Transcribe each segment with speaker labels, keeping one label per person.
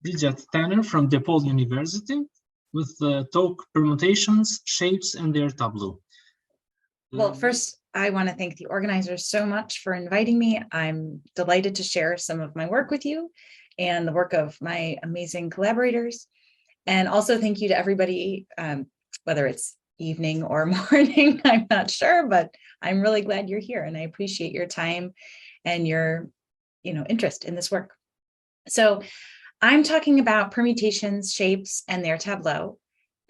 Speaker 1: Bridget from DePaul University with the talk Permutations, Shapes, and their Tableau.
Speaker 2: Well, first, I want to thank the organizers so much for inviting me. I'm delighted to share some of my work with you and the work of my amazing collaborators. And also thank you to everybody, whether it's evening or morning, I'm not sure, but I'm really glad you're here and I appreciate your time and your interest in this work. So I'm talking about permutations, shapes, and their tableau.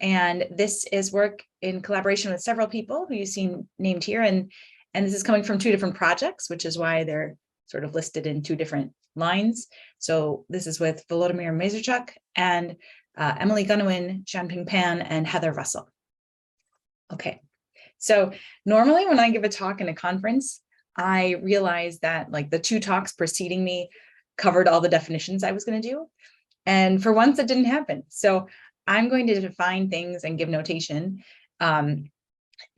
Speaker 2: And this is work in collaboration with several people who you see named here. And this is coming from two different projects, which is why they're sort of listed in two different lines. So this is with Volodymyr Mazurchuk and Emily Gunawin, Jianping Pan, and Heather Russell. Okay, so normally when I give a talk in a conference, I realize that like the two talks preceding me covered all the definitions I was going to do. And for once it didn't happen. So I'm going to define things and give notation and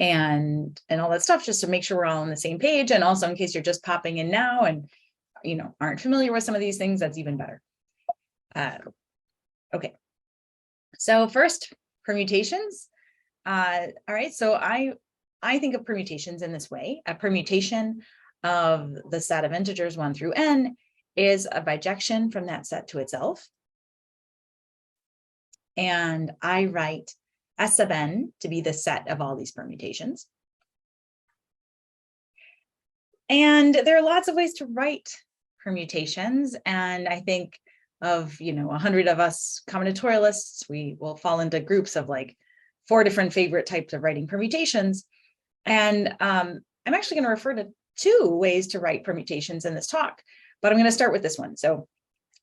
Speaker 2: all that stuff just to make sure we're all on the same page. And also in case you're just popping in now and aren't familiar with some of these things, that's even better. Okay. So first, permutations. All right, so I think of permutations in this way. A permutation of the set of integers 1 through n is a bijection from that set to itself. And I write S of n to be the set of all these permutations. And there are lots of ways to write permutations. And I think of, 100 of us combinatorialists, we will fall into groups of like 4 different favorite types of writing permutations. And I'm actually going to refer to 2 ways to write permutations in this talk, but I'm going to start with this one. So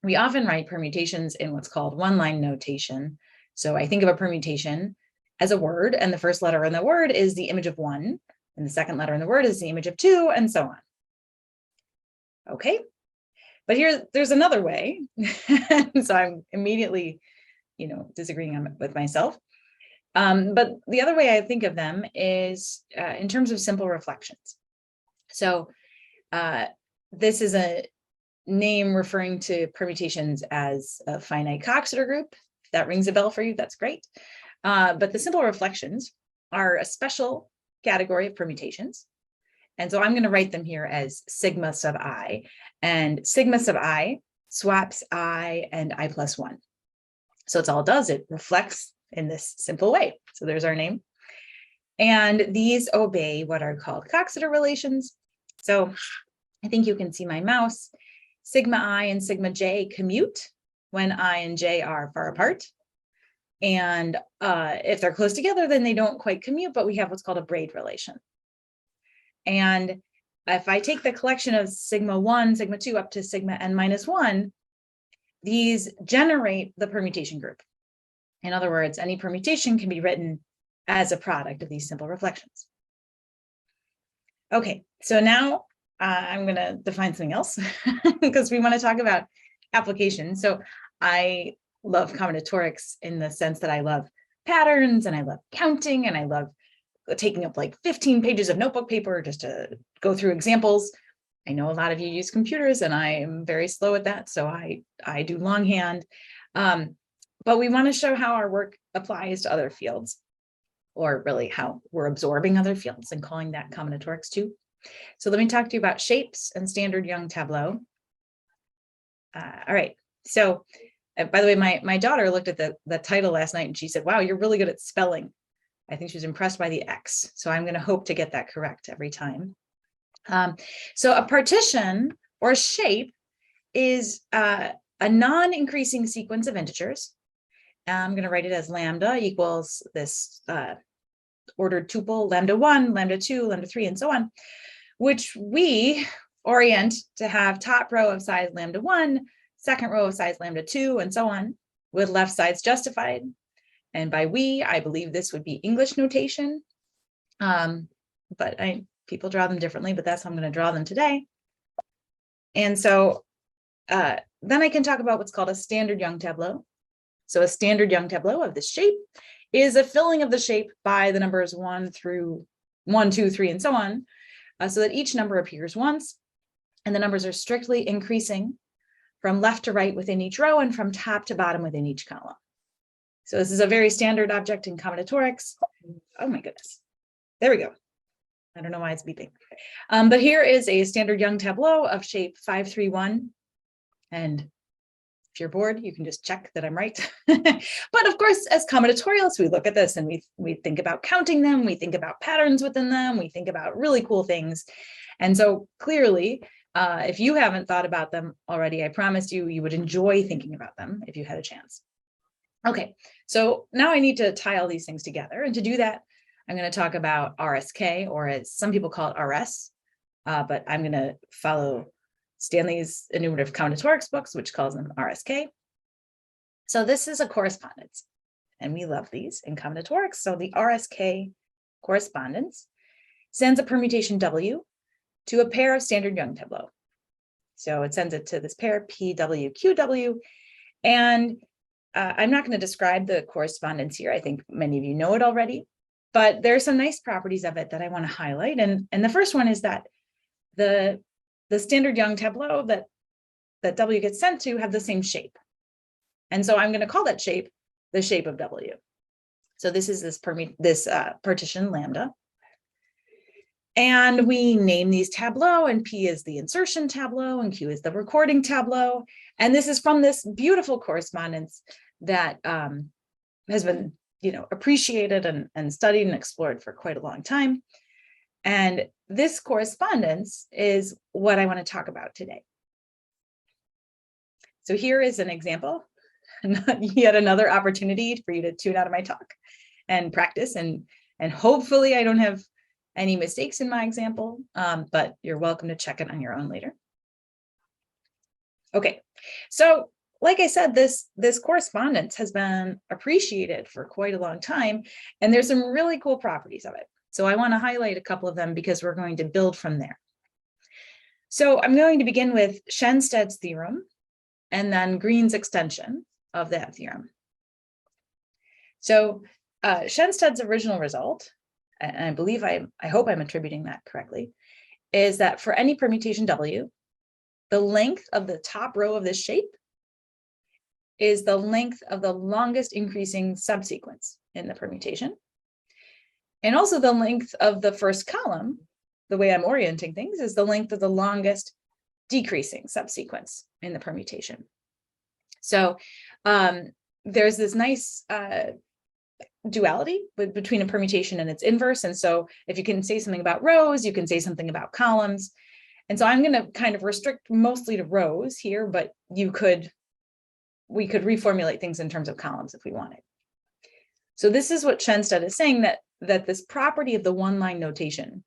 Speaker 2: we often write permutations in what's called one-line notation. So I think of a permutation as a word, and the first letter in the word is the image of 1, and the second letter in the word is the image of 2, and so on. Okay, but there's another way. So I'm immediately, disagreeing with myself. But the other way I think of them is in terms of simple reflections. So this is a name referring to permutations as a finite Coxeter group. If that rings a bell for you, that's great. But the simple reflections are a special category of permutations. And so I'm going to write them here as sigma sub I. And sigma sub I swaps I and I plus 1. So it's all it does. It reflects in this simple way. So there's our name. And these obey what are called Coxeter relations. So I think you can see my mouse. Sigma I and sigma j commute when I and j are far apart. And if they're close together, then they don't quite commute, but we have what's called a braid relation. And if I take the collection of sigma 1, sigma 2 up to sigma n minus 1, these generate the permutation group. In other words, any permutation can be written as a product of these simple reflections. Okay, so now I'm going to define something else because we want to talk about applications. So I love combinatorics in the sense that I love patterns and I love counting and I love taking up like 15 pages of notebook paper just to go through examples. I know a lot of you use computers and I am very slow at that, so I do longhand. But we want to show how our work applies to other fields, or really how we're absorbing other fields and calling that combinatorics too. So let me talk to you about shapes and standard Young tableau. All right, so by the way, my daughter looked at the title last night and she said, wow, you're really good at spelling. I think she was impressed by the X. So I'm going to hope to get that correct every time. So a partition or a shape is a non-increasing sequence of integers. I'm going to write it as lambda equals this ordered tuple, lambda 1, lambda 2, lambda 3, and so on, which we orient to have top row of size lambda 1, second row of size lambda 2, and so on, with left sides justified. And by we, I believe this would be English notation, but people draw them differently, but that's how I'm going to draw them today. And so then I can talk about what's called a standard Young tableau. So a standard Young tableau of this shape is a filling of the shape by the numbers 1 through 1, 2, 3, and so on, so that each number appears once, and the numbers are strictly increasing from left to right within each row and from top to bottom within each column. So this is a very standard object in combinatorics. Oh my goodness. There we go. I don't know why it's beeping. But here is a standard Young tableau of shape 531. And if you're bored, you can just check that I'm right. But of course, as combinatorialists, we look at this and we think about counting them. We think about patterns within them. We think about really cool things. And so clearly, if you haven't thought about them already, I promise you, you would enjoy thinking about them if you had a chance. Okay, so now I need to tie all these things together. And to do that, I'm going to talk about RSK, or as some people call it RS, but I'm going to follow Stanley's Enumerative Combinatorics books, which calls them RSK. So this is a correspondence, and we love these in combinatorics. So the RSK correspondence sends a permutation W to a pair of standard Young tableau. So it sends it to this pair PWQW, and I'm not going to describe the correspondence here. I think many of you know it already, but there are some nice properties of it that I want to highlight. And the first one is that the standard Young tableau that W gets sent to have the same shape. And so I'm going to call that shape the shape of W. So this is this partition lambda. And we name these tableau, and P is the insertion tableau and Q is the recording tableau. And this is from this beautiful correspondence that has been, appreciated and studied and explored for quite a long time. And this correspondence is what I want to talk about today. So here is an example, yet another opportunity for you to tune out of my talk and practice. And hopefully I don't have any mistakes in my example, but you're welcome to check it on your own later. Okay, so like I said, this correspondence has been appreciated for quite a long time, and there's some really cool properties of it. So I want to highlight a couple of them because we're going to build from there. So I'm going to begin with Schensted's theorem and then Greene's extension of that theorem. So Schensted's original result, and I believe I hope I'm attributing that correctly, is that for any permutation W, the length of the top row of this shape is the length of the longest increasing subsequence in the permutation. And also the length of the first column, the way I'm orienting things, is the length of the longest decreasing subsequence in the permutation. So there's this nice duality between a permutation and its inverse. And so if you can say something about rows, you can say something about columns. And so I'm going to kind of restrict mostly to rows here, but we could reformulate things in terms of columns if we wanted. So this is what Schensted is saying, that this property of the one-line notation,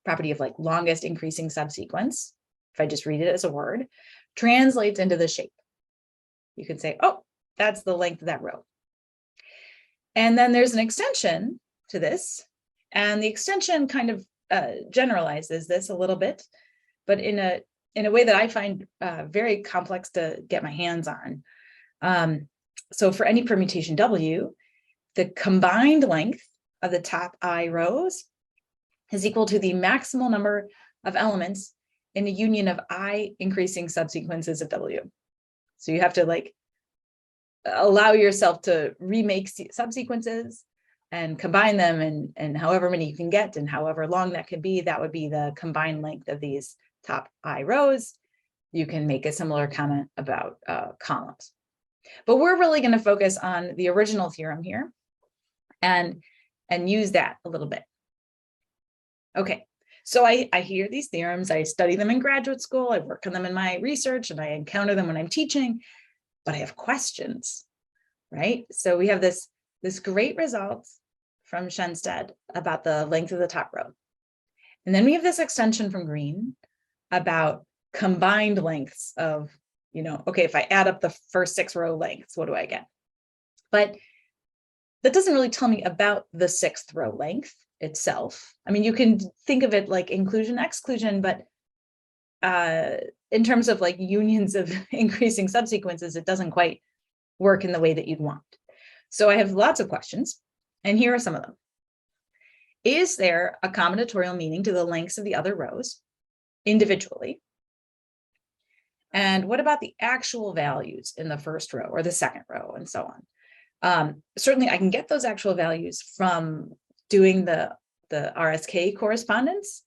Speaker 2: property of like longest increasing subsequence, if I just read it as a word, translates into the shape. You can say, oh, that's the length of that row. And then there's an extension to this, and the extension kind of generalizes this a little bit, but in a way that I find very complex to get my hands on. So for any permutation W, the combined length of the top I rows is equal to the maximal number of elements in a union of I increasing subsequences of W. So you have to like allow yourself to remake subsequences and combine them, and however many you can get and however long that could be, that would be the combined length of these top I rows. You can make a similar comment about columns. But we're really going to focus on the original theorem here and use that a little bit. Okay, so I hear these theorems, I study them in graduate school, I work on them in my research, and I encounter them when I'm teaching, but I have questions, right? So we have this great result from Schensted about the length of the top row. And then we have this extension from Greene about combined lengths of, okay, if I add up the first 6 row lengths, what do I get? But that doesn't really tell me about the 6th row length itself. I mean, you can think of it like inclusion, exclusion, but in terms of like unions of increasing subsequences, it doesn't quite work in the way that you'd want. So I have lots of questions, and here are some of them. Is there a combinatorial meaning to the lengths of the other rows individually? And what about the actual values in the first row or the second row and so on? Certainly I can get those actual values from doing the RSK correspondence,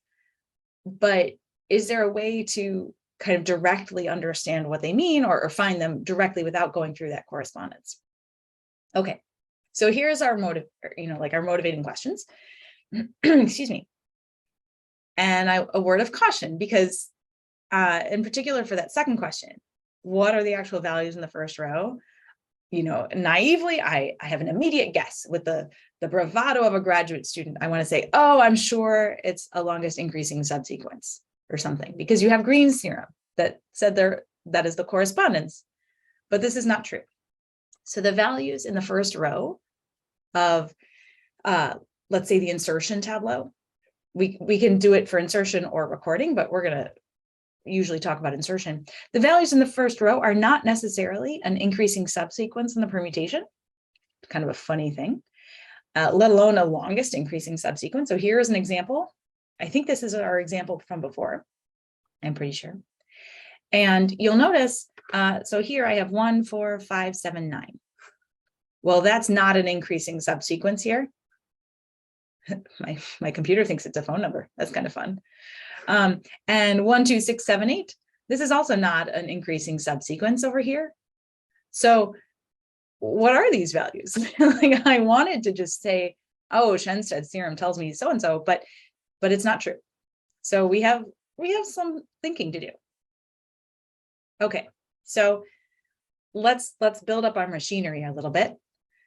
Speaker 2: but is there a way to kind of directly understand what they mean or find them directly without going through that correspondence? Okay, so here's our our motivating questions. Excuse me. And a word of caution, because in particular for that second question, what are the actual values in the first row? Naively, I have an immediate guess with the bravado of a graduate student. I want to say, oh, I'm sure it's a longest increasing subsequence or something, because you have Greene's theorem that said that is the correspondence, but this is not true. So the values in the first row of, let's say, the insertion tableau, we can do it for insertion or recording, but we're going to usually talk about insertion. The values in the first row are not necessarily an increasing subsequence in the permutation, kind of a funny thing, let alone a longest increasing subsequence. So here is an example. I think this is our example from before, I'm pretty sure. And you'll notice, so here I have 1, 4, 5, 7, 9. Well, that's not an increasing subsequence here. My computer thinks it's a phone number. That's kind of fun. And 1, 2, 6, 7, 8. This is also not an increasing subsequence over here. So what are these values? Like, I wanted to just say, oh, Schensted's theorem tells me so-and-so, but it's not true. So we have some thinking to do. Okay, so let's build up our machinery a little bit.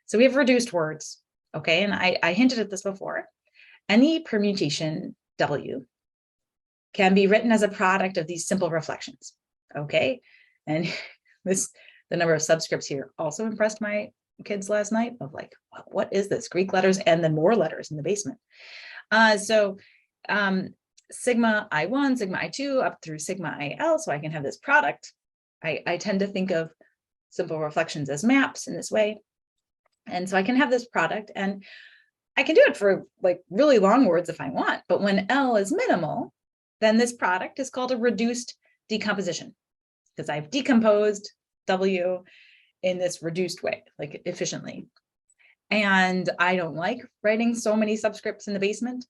Speaker 2: So we have reduced words, okay? And I hinted at this before. Any permutation W can be written as a product of these simple reflections, okay? And the number of subscripts here also impressed my kids last night of like, what is this? Greek letters and then more letters in the basement. So sigma I1, sigma I2 up through sigma IL, so I can have this product. I tend to think of simple reflections as maps in this way. And so I can have this product, and I can do it for like really long words if I want, but when L is minimal, then this product is called a reduced decomposition, because I've decomposed W in this reduced way, like efficiently. And I don't like writing so many subscripts in the basement.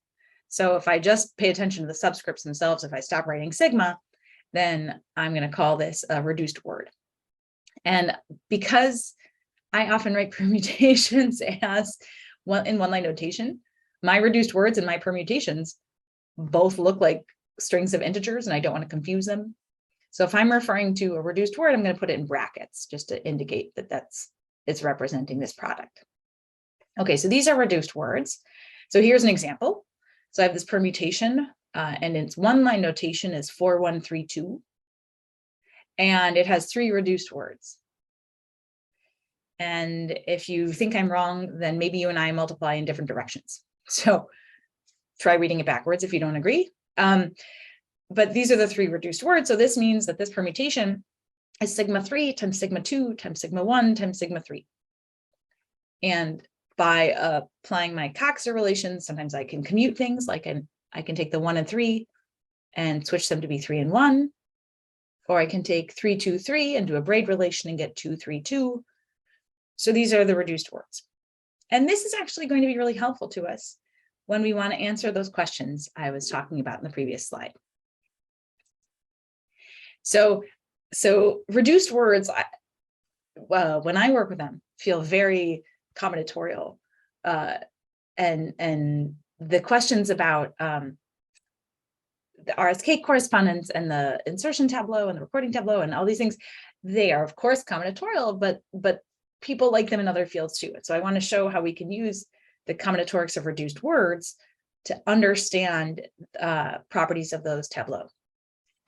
Speaker 2: So if I just pay attention to the subscripts themselves, if I stop writing sigma, then I'm going to call this a reduced word. And because I often write permutations as in one-line notation, my reduced words and my permutations both look like strings of integers, and I don't want to confuse them. So if I'm referring to a reduced word, I'm going to put it in brackets just to indicate that it's representing this product. Okay, so these are reduced words. So here's an example. So I have this permutation, and its one-line notation is 4132, and it has 3 reduced words. And if you think I'm wrong, then maybe you and I multiply in different directions. So try reading it backwards if you don't agree. But these are the 3 reduced words. So this means that this permutation is sigma 3 times sigma 2 times sigma 1 times sigma 3. And by applying my Coxer relations, sometimes I can commute things, like I can take the 1 and 3 and switch them to be 3 and 1. Or I can take 3, 2, 3 and do a braid relation and get 2, 3, 2. So these are the reduced words. And this is actually going to be really helpful to us when we want to answer those questions I was talking about in the previous slide. So reduced words, when I work with them, feel very combinatorial. And the questions about the RSK correspondence and the insertion tableau and the recording tableau and all these things, they are of course combinatorial, but people like them in other fields too. And so I want to show how we can use the combinatorics of reduced words to understand properties of those tableaux.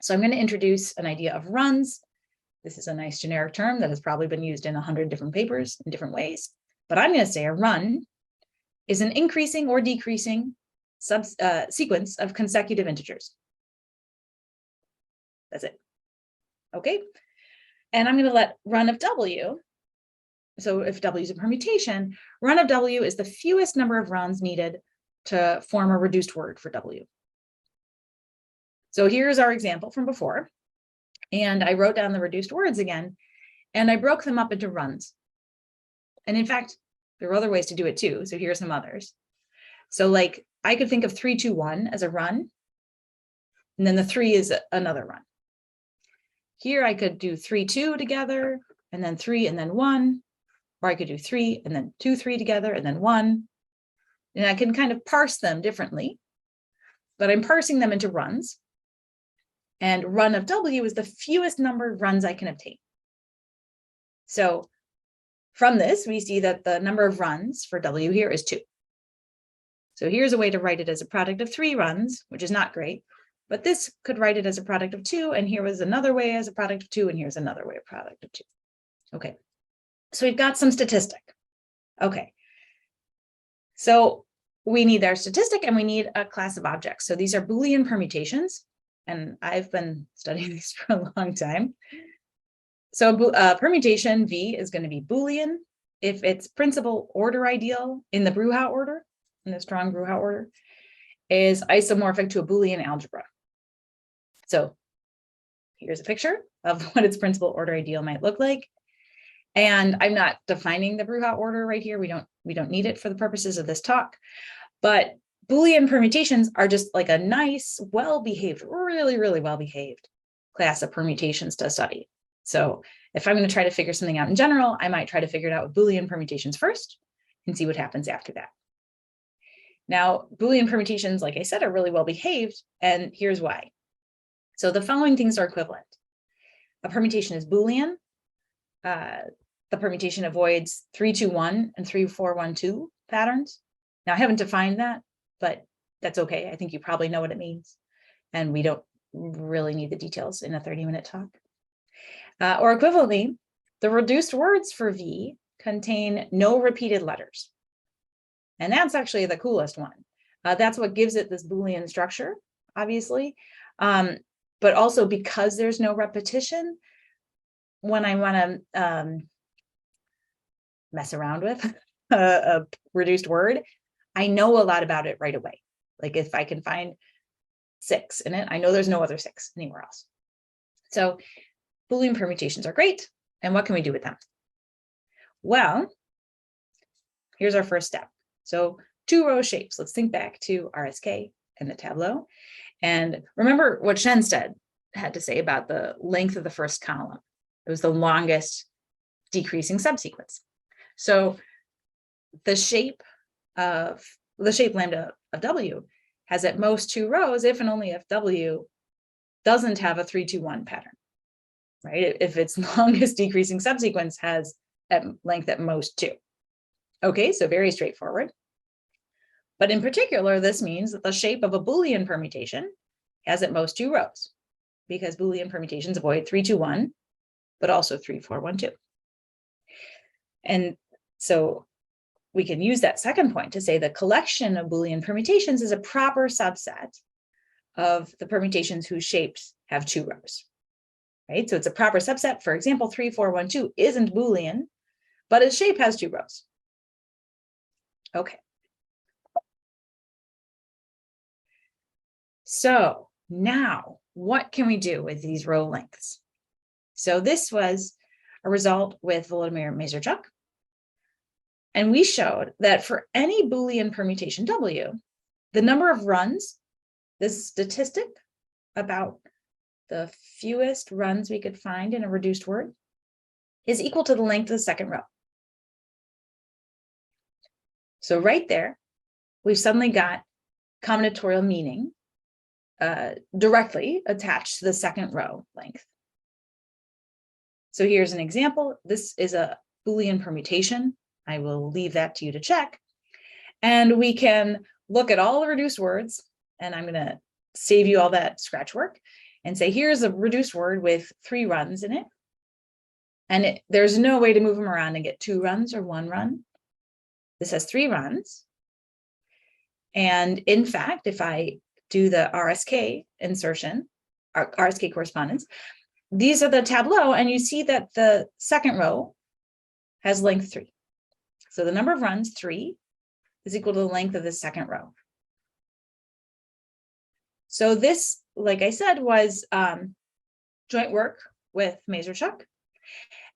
Speaker 2: So I'm going to introduce an idea of runs. This is a nice generic term that has probably been used in 100 different papers in different ways. But I'm going to say a run is an increasing or decreasing sequence of consecutive integers. That's it. Okay. And I'm going to let run of W. So if W is a permutation, run of W is the fewest number of runs needed to form a reduced word for W. So here's our example from before. And I wrote down the reduced words again, and I broke them up into runs. And in fact, there are other ways to do it too. So here are some others. So like I could think of 3, 2, 1 as a run, and then the 3 is another run. Here I could do 3, 2 together, and then 3, and then 1, or I could do 3, and then 2, 3 together, and then 1. And I can kind of parse them differently, but I'm parsing them into runs. And run of W is the fewest number of runs I can obtain. So from this, we see that the number of runs for W here is 2. So here's a way to write it as a product of 3 runs, which is not great, but this could write it as a product of 2, and here was another way as a product of 2, and here's another way of product of 2. Okay, so we've got some statistic. Okay, so we need our statistic and we need a class of objects. So these are Boolean permutations, and I've been studying these for a long time. So permutation V is going to be Boolean if its principal order ideal in the Bruhat order, in the strong Bruhat order, is isomorphic to a Boolean algebra. So here's a picture of what its principal order ideal might look like. And I'm not defining the Bruhat order right here. We don't need it for the purposes of this talk, but Boolean permutations are just like a nice, well-behaved, really, really well-behaved class of permutations to study. So if I'm going to try to figure something out in general, I might try to figure it out with Boolean permutations first and see what happens after that. Now, Boolean permutations, like I said, are really well-behaved, and here's why. So the following things are equivalent. A permutation is Boolean. The permutation avoids 3, 2, 1 and 3, 4, 1, 2 patterns. Now, I haven't defined that, but that's okay. I think you probably know what it means, and we don't really need the details in a 30-minute talk. Or equivalently, the reduced words for V contain no repeated letters. And that's actually the coolest one. That's what gives it this Boolean structure, obviously. But also because there's no repetition, when I want to mess around with a reduced word, I know a lot about it right away. Like if I can find 6 in it, I know there's no other 6 anywhere else. So Boolean permutations are great. And what can we do with them? Well, here's our first step. So 2-row shapes. Let's think back to RSK and the tableau. And remember what Schensted had to say about the length of the first column. It was the longest decreasing subsequence. So the shape lambda of W has at most 2 rows if and only if W doesn't have a 3, 2, 1 pattern, right? If its longest decreasing subsequence has at length at most 2. Okay, so very straightforward. But in particular, this means that the shape of a Boolean permutation has at most 2 rows, because Boolean permutations avoid 3, 2, 1, but also 3, 4, 1, 2. And so we can use that second point to say the collection of Boolean permutations is a proper subset of the permutations whose shapes have 2 rows, right? So it's a proper subset. For example, 3, 4, 1, 2 isn't Boolean, but its shape has 2 rows. Okay. So now what can we do with these row lengths? So this was a result with Volodymyr Mazurchuk. And we showed that for any Boolean permutation W, the number of runs, this statistic about the fewest runs we could find in a reduced word, is equal to the length of the second row. So right there, we've suddenly got combinatorial meaning directly attached to the second row length. So here's an example. This is a Boolean permutation. I will leave that to you to check. And we can look at all the reduced words, and I'm going to save you all that scratch work and say, here's a reduced word with 3 runs in it. And there's no way to move them around and get 2 runs or 1 run. This has 3 runs. And in fact, if I do the RSK insertion, or RSK correspondence, these are the tableau, and you see that the second row has length 3. So the number of runs, 3, is equal to the length of the second row. So this, like I said, was joint work with Mazurchuk.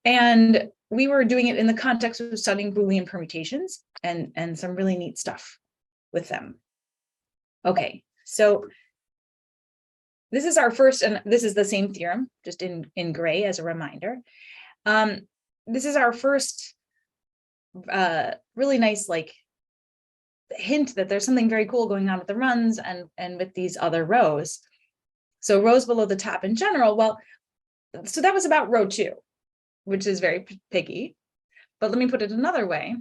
Speaker 2: And we were doing it in the context of studying Boolean permutations and some really neat stuff with them. Okay, so this is our first, and this is the same theorem, just in gray as a reminder. This is our first really nice like hint that there's something very cool going on with the runs and with these other rows. So rows below the top in general, well, so that was about row 2, which is very piggy. But let me put it another way.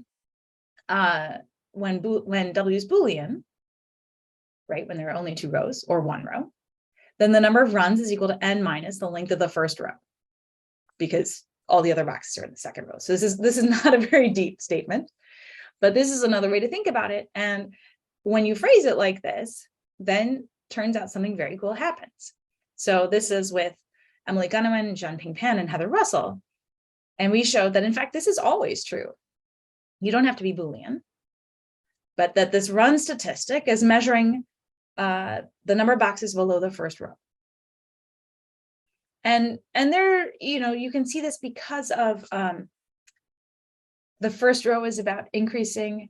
Speaker 2: When W is Boolean, right, when there are only 2 rows or 1 row, then the number of runs is equal to n minus the length of the first row, because all the other boxes are in the second row. So this is not a very deep statement, but this is another way to think about it. And when you phrase it like this, then turns out something very cool happens. So this is with Emily Gunneman, Jean-Ping Pan, and Heather Russell. And we showed that, in fact, this is always true. You don't have to be Boolean, but that this run statistic is measuring the number of boxes below the first row. And there, you can see this because of the first row is about increasing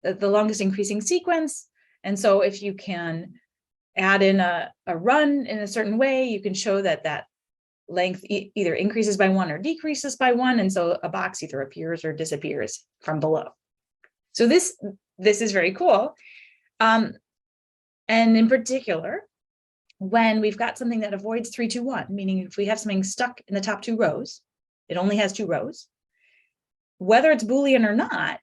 Speaker 2: the longest increasing sequence. And so if you can add in a run in a certain way, you can show that length either increases by 1 or decreases by 1. And so a box either appears or disappears from below. So this is very cool. And in particular, when we've got something that avoids 3, 2, 1, meaning if we have something stuck in the top 2 rows, it only has 2 rows, whether it's Boolean or not,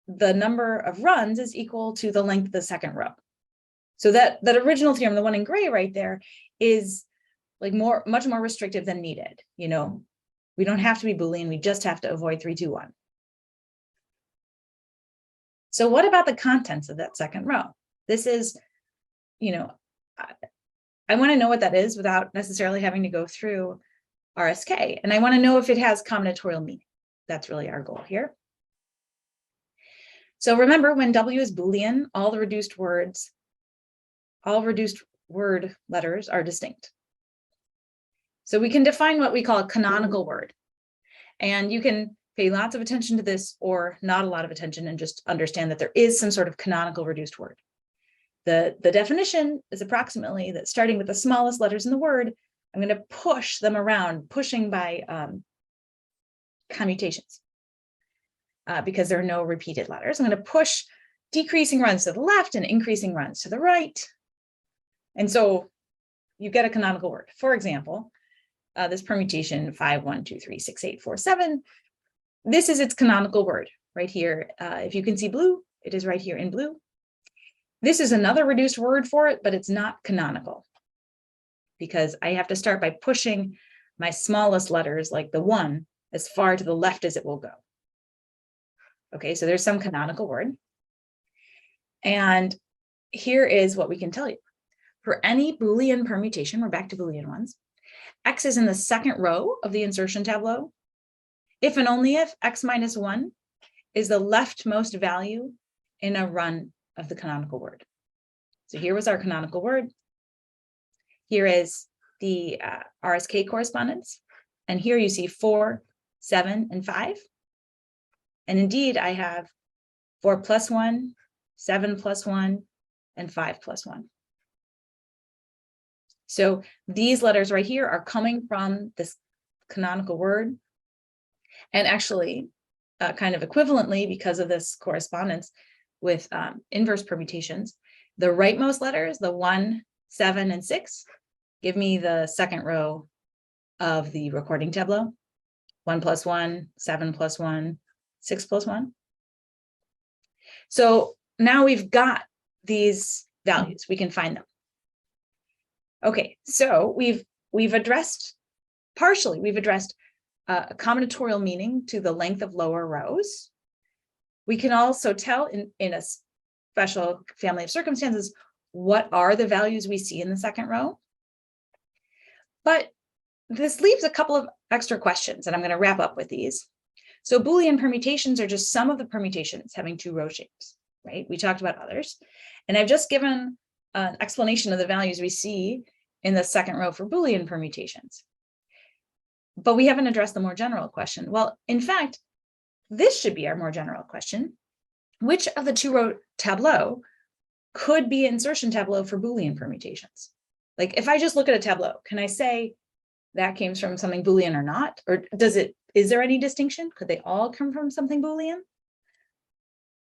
Speaker 2: the number of runs is equal to the length of the second row. So that original theorem, the one in gray right there, is like much more restrictive than needed. We don't have to be Boolean, we just have to avoid 3, 2, 1. So what about the contents of that second row? This is, I want to know what that is without necessarily having to go through RSK. And I want to know if it has combinatorial meaning. That's really our goal here. So remember, when W is Boolean, all reduced word letters are distinct. So we can define what we call a canonical word. And you can pay lots of attention to this or not a lot of attention and just understand that there is some sort of canonical reduced word. The definition is approximately that starting with the smallest letters in the word, I'm going to push them around, pushing by commutations, because there are no repeated letters. I'm going to push decreasing runs to the left and increasing runs to the right. And so you get a canonical word. For example, this permutation 5, 1, 2, 3, 6, 8, 4, 7. This is its canonical word right here. If you can see blue, it is right here in blue. This is another reduced word for it, but it's not canonical because I have to start by pushing my smallest letters, like the 1, as far to the left as it will go. Okay, so there's some canonical word. And here is what we can tell you. For any Boolean permutation, we're back to Boolean ones, X is in the second row of the insertion tableau, if and only if X minus 1 is the leftmost value in a run of the canonical word. So here was our canonical word. Here is the RSK correspondence. And here you see 4, 7, and 5. And indeed, I have 4 plus 1, 7 plus 1, and 5 plus 1. So these letters right here are coming from this canonical word. And actually, kind of equivalently, because of this correspondence with inverse permutations, the rightmost letters, the 1, 7, and 6, give me the second row of the recording tableau. 1 plus 1, 7 plus 1, 6 plus 1. So now we've got these values, we can find them. Okay, so we've addressed, partially, we've addressed a combinatorial meaning to the length of lower rows. We can also tell in a special family of circumstances, what are the values we see in the second row? But this leaves a couple of extra questions, and I'm going to wrap up with these. So Boolean permutations are just some of the permutations having 2 row shapes, right? We talked about others. And I've just given an explanation of the values we see in the second row for Boolean permutations. but we haven't addressed the more general question. Well, in fact, this should be our more general question. Which of the two-row tableau could be an insertion tableau for Boolean permutations? Like if I just look at a tableau, can I say that came from something Boolean or not? Or is there any distinction? Could they all come from something Boolean?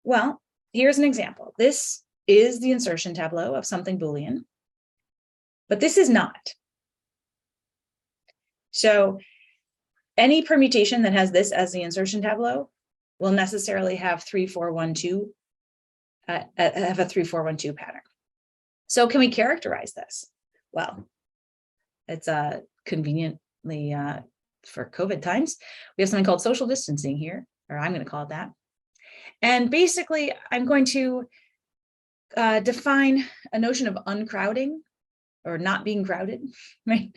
Speaker 2: Well, here's an example. This is the insertion tableau of something Boolean, but this is not. So any permutation that has this as the insertion tableau will necessarily have 3, 4, 1, 2, have a 3, 4, 1, 2 pattern. So can we characterize this? Well, it's conveniently for COVID times, we have something called social distancing here, or I'm going to call it that. And basically, I'm going to define a notion of uncrowding or not being crowded, right?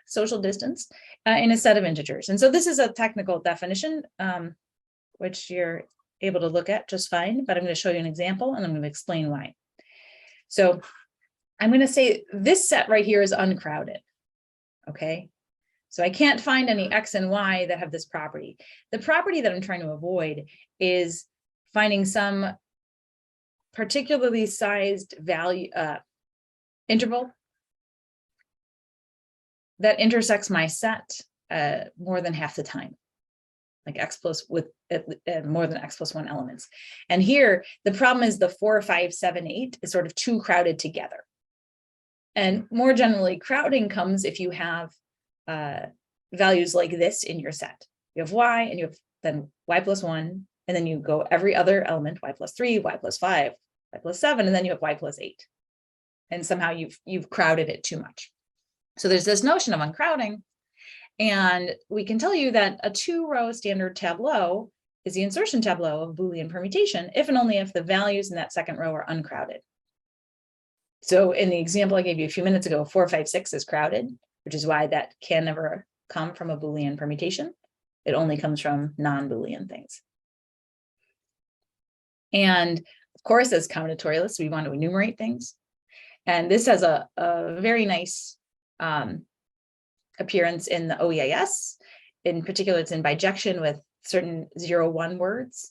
Speaker 2: Social distance in a set of integers. And so this is a technical definition, which you're able to look at just fine, but I'm going to show you an example and I'm going to explain why. So I'm going to say this set right here is uncrowded, okay? So I can't find any X and Y that have this property. The property that I'm trying to avoid is finding some particularly sized value interval that intersects my set more than half the time, like X plus with more than X plus 1 elements. And here, the problem is the 4, 5, 7, 8 is sort of too crowded together. And more generally, crowding comes if you have values like this in your set. You have Y and you have then Y plus 1, and then you go every other element, Y plus 3, Y plus 5, Y plus 7, and then you have Y plus 8. And somehow you've crowded it too much. So there's this notion of uncrowding, and we can tell you that a 2-row standard tableau is the insertion tableau of Boolean permutation if and only if the values in that second row are uncrowded. So in the example I gave you a few minutes ago, 4, 5, 6 is crowded, which is why that can never come from a Boolean permutation. It only comes from non-Boolean things. And of course, as combinatorialists, we want to enumerate things. And this has a very nice appearance in the OEIS. In particular, it's in bijection with certain 0-1 words,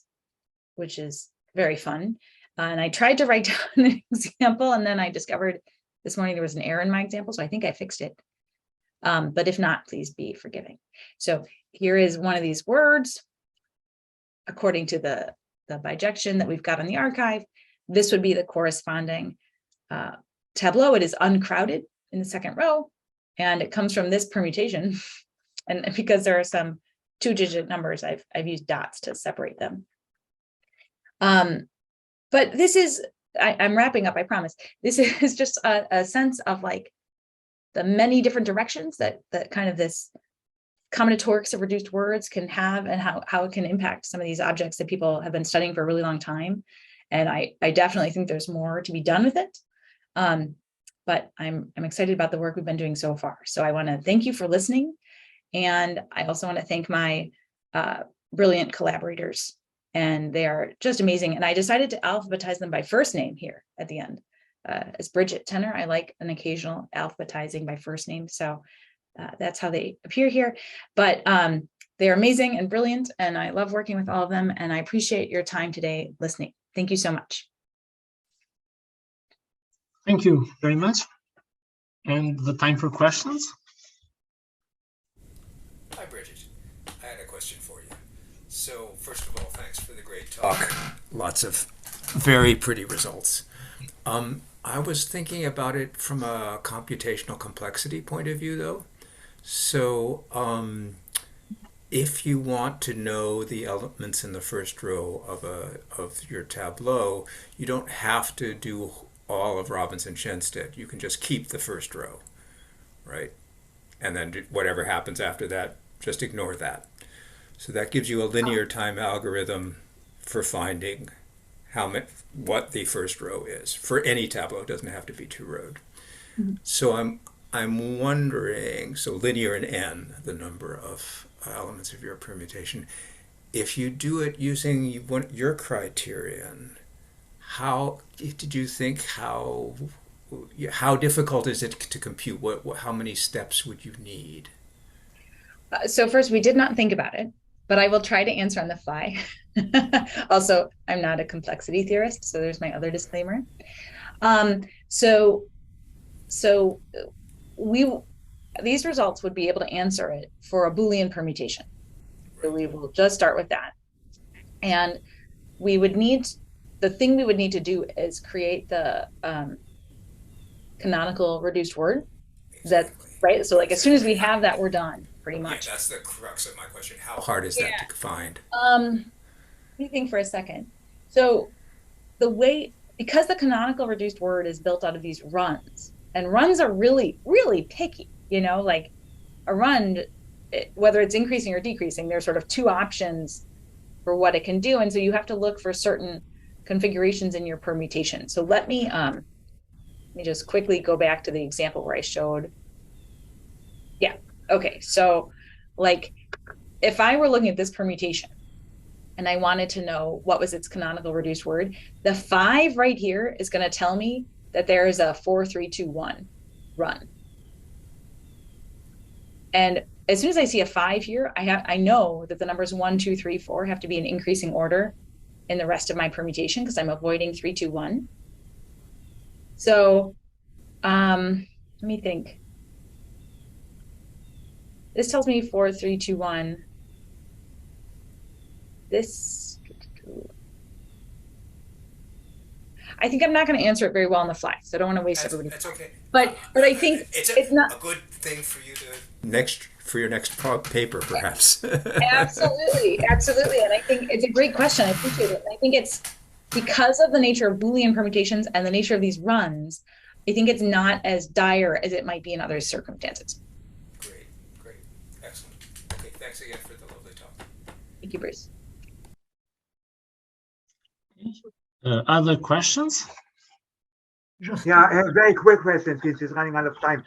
Speaker 2: which is very fun. And I tried to write down an example, and then I discovered this morning there was an error in my example, so I think I fixed it. But if not, please be forgiving. So here is one of these words. According to the bijection that we've got in the archive, this would be the corresponding tableau. It is uncrowded in the second row, and it comes from this permutation. And because there are some 2-digit numbers, I've used dots to separate them. But this is, I'm wrapping up, I promise. This is just a sense of like the many different directions that kind of this combinatorics of reduced words can have, and how it can impact some of these objects that people have been studying for a really long time. And I definitely think there's more to be done with it. But I'm excited about the work we've been doing so far. So I want to thank you for listening. And I also want to thank my brilliant collaborators. And they are just amazing. And I decided to alphabetize them by first name here at the end. As Bridget Tenor, I like an occasional alphabetizing by first name. So that's how they appear here. But they're amazing and brilliant. And I love working with all of them. And I appreciate your time today listening. Thank you so much.
Speaker 1: Thank you very much. And the time for questions.
Speaker 3: Hi, Bridget. I had a question for you. So, first of all, thanks for the great talk. Lots of very pretty results. I was thinking about it from a computational complexity point of view, though. So, if you want to know the elements in the first row of your tableau, you don't have to do all of Robinson-Schensted. You can just keep the first row, right? And then whatever happens after that, just ignore that. So that gives you a linear time algorithm for finding what the first row is for any tableau. It doesn't have to be 2-rowed. Mm-hmm. So I'm wondering, so linear in n, the number of elements of your permutation, if you do it using your criterion, how did you think how difficult is it to compute? How many steps would you need?
Speaker 2: So first, we did not think about it, but I will try to answer on the fly. Also, I'm not a complexity theorist, so there's my other disclaimer. So these results would be able to answer it for a boolean permutation. So we will just start with that. And we would need, the thing we would need to do is create the canonical reduced word. That, right? So like as soon as we have that, we're done, pretty much.
Speaker 3: Yeah, that's the crux of my question. How hard is that to find?
Speaker 2: Let me think for a second. So the way, because the canonical reduced word is built out of these runs, and runs are really, really picky, you know, like a run, whether it's increasing or decreasing, there's sort of two options for what it can do. And so you have to look for certain configurations in your permutation. So let me just quickly go back to the example where I showed. Yeah, okay, so like if I were looking at this permutation and I wanted to know what was its canonical reduced word, the 5 right here is going to tell me that there is a 4, 3, 2, 1 run. And as soon as I see a 5 here, I know that the numbers 1, 2, 3, 4 have to be in increasing order in the rest of my permutation because I'm avoiding 3, 2, 1. So let me think. This tells me 4, 3, 2, 1. This, I think I'm not going to answer it very well on the fly, so I don't want to waste everybody.
Speaker 3: That's okay.
Speaker 2: But I think it's not
Speaker 3: a good thing for you to for your next paper, perhaps.
Speaker 2: Absolutely, and I think it's a great question. I appreciate it. I think it's because of the nature of Boolean permutations and the nature of these runs. I think it's not as dire as it might be in other circumstances.
Speaker 3: Great, excellent. Okay, thanks again for the lovely talk.
Speaker 2: Thank you, Bruce.
Speaker 1: Other questions?
Speaker 4: Yeah, a very quick question since it's running out of time.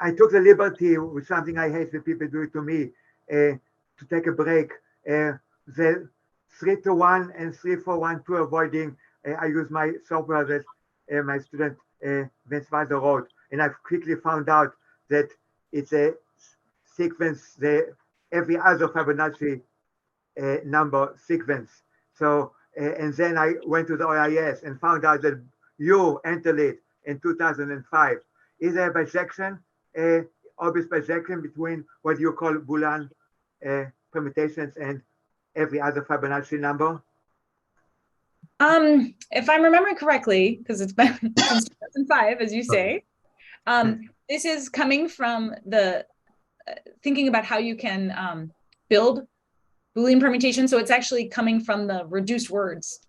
Speaker 4: I took the liberty with something I hate when people do it to me, to take a break. The 3 to 1 and 3 for 1 to avoiding. I use my software that my student Vince Wilder wrote, and I've quickly found out that it's a sequence, every other Fibonacci number sequence. So, and then I went to the OIS and found out that you entered it in 2005. Is there a bisection, obvious bisection between what you call Boolean permutations and every other Fibonacci number?
Speaker 2: If I'm remembering correctly, because it's been since 2005, as you say, this is coming from the thinking about how you can build Boolean permutation. So it's actually coming from the reduced words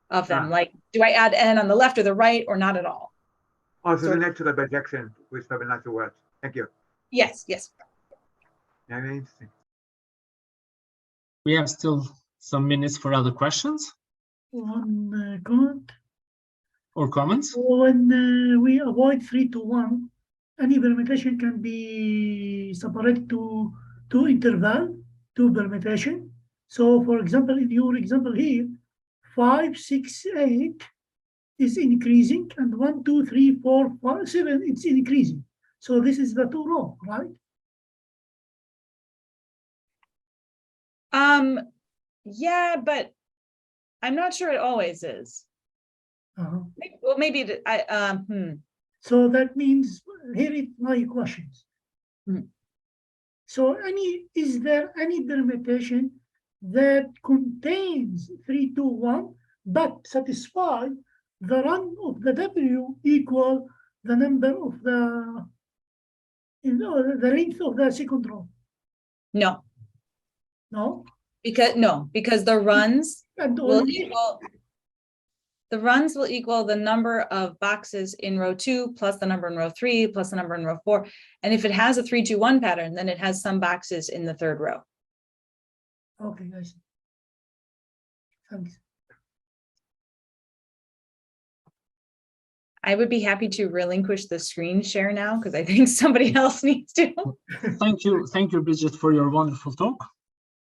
Speaker 2: of them. Like, do I add n on the left or the right or not at all?
Speaker 4: Oh, so the natural bisection with Fibonacci words. Thank you.
Speaker 2: Yes.
Speaker 4: Very interesting.
Speaker 1: We have still some minutes for other questions.
Speaker 5: One comment
Speaker 1: or comments.
Speaker 5: When we avoid 3 to 1, any permutation can be separated to two interval, two permutation. So, for example, in your example here, 5, 6, 8 is increasing, and 1, 2, 3, 4, 5, 7 it's increasing. So this is the 2 row, right?
Speaker 2: Yeah, but I'm not sure it always is. Well, maybe
Speaker 5: So that means here is my questions. So is there any permutation that contains 3, 2, 1, but satisfy the run of the W equal the number of the length of the second row?
Speaker 2: No.
Speaker 5: No?
Speaker 2: Because the runs will equal the number of boxes in row 2 plus the number in row 3 plus the number in row 4. And if it has a 3, 2, 1 pattern, then it has some boxes in the third row.
Speaker 5: Okay, I see. Thanks.
Speaker 2: I would be happy to relinquish the screen share now because I think somebody else needs to.
Speaker 1: Thank you, Bridget, for your wonderful talk.